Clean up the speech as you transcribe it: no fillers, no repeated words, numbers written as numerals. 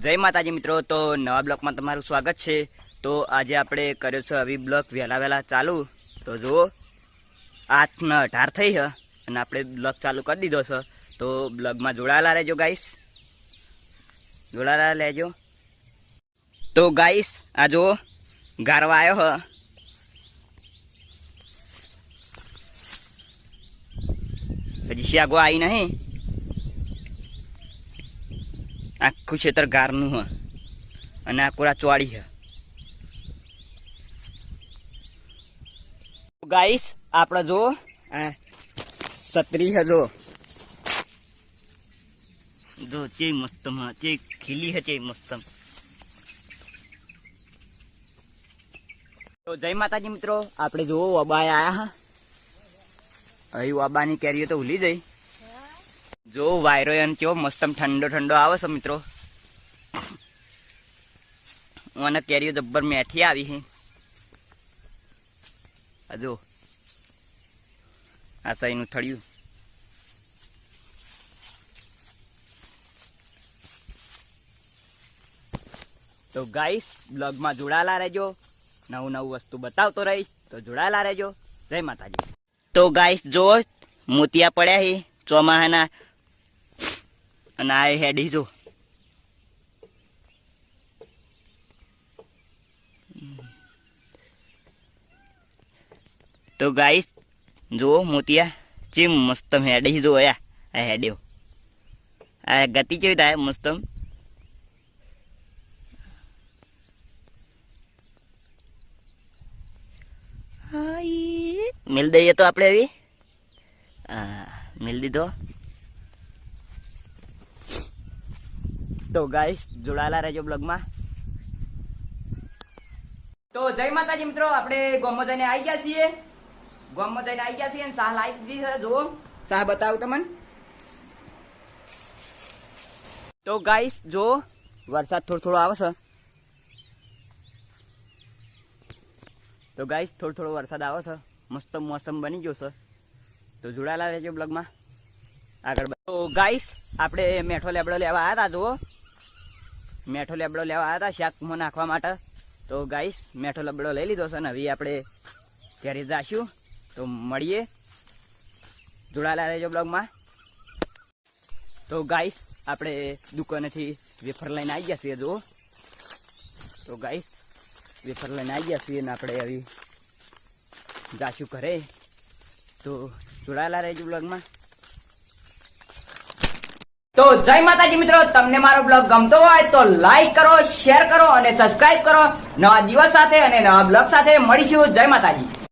જય માતાજી મિત્રો, તો નવા બ્લોકમાં તમારું સ્વાગત છે। તો આજે આપણે કર્યો છે આવી બ્લોક વહેલા ચાલુ। તો જુઓ 8:18 થઈ છે અને આપણે બ્લોક ચાલુ કરી દીધો છે। તો બ્લોગમાં જોડાયેલા રહેજો ગાઈસ, જોડાયેલા રહેજો। તો ગાઈસ આ જુઓ ગારવા આવ્યો છે, હજી શિયાગો આવી નહીં। આખું ખેતર ગારનું હ અને આ કોરા ચોળી છે। ગાઈસ આપણે જો આ છત્રી છે, જો ચે મસ્ત ચે ખીલી છે, ચે મસ્ત। તો જય માતાજી મિત્રો, આપણે જો વબા આયા અહીં વબાની કેરીઓ તો ભૂલી જઈ। જો વાયરો એમ કેવો મસ્ત ઠંડો ઠંડો આવે છે મિત્રો, અને કેરીઓ જબ્બર મેઠી આવી છે। જો આ સહીનું થળિયું। તો ગાઈસ બ્લોગમાં જોડાયેલા રહેજો, નવું વસ્તુ બતાવતો રહીશ, તો જોડાયેલા રહેજો। જય માતાજી। તો ગાઈસ જો મોતિયા પડ્યા છે ચોમાહાના, અને આ હેડી જો તો ગાઈસ જો મોતિયા ચેમ મસ્ત હેડી જો આ હેડ્યો, આ ગતિ કેવી થાય મસ્ત। મિલ દઈએ તો આપણે એવી મિલ દીધો। તો ગાઈસ જોડાયેલા રહેજો બ્લોગમાં। તો જય માતાજી મિત્રો, આપણે ગોમો જઈને આવી ગયા છીએ, ગોમો જઈને આવી ગયા છીએ અને શાહ લાવી દીધી છે। જુઓ શાહ બતાવું તમને। તો ગાઈસ જો વરસાદ થોડો આવે છે, તો ગાઈસ થોડો વરસાદ આવે છે, મસ્ત મોસમ બની ગયો છે। તો જોડાયેલા રહેજો બ્લોગમાં આગળ। તો ગાઈસ આપણે મેઠો લેબડો લેવા આવ્યા હતા, જુઓ મેઠો લેબડો લેવા આવ્યા હતા શાકમાં નાખવા માટે। તો ગાઈસ મેઠો લેબડો લઈ લીધો છે ને હવે આપણે ઘરે જઈશું। તો મળીએ, જોડાયેલા રહેજો બ્લોગમાં। તો ગાઈસ આપણે દુકાનેથી વેફર લઈને આવી ગયા છીએ, જુઓ તો ગાઈસ વેફર લઈને આવી ગયા છીએ ને આપણે હવે જાશું ઘરે। તો જોડાયેલા રહેજો બ્લોગમાં। તો જય માતાજી મિત્રો, તમને મારો બ્લોગ ગમતો હોય તો લાઈક કરો, શેર કરો અને સબસ્ક્રાઇબ કરો। નવા દિવસ સાથે અને નવા બ્લોગ સાથે મળીશું। જય માતાજી।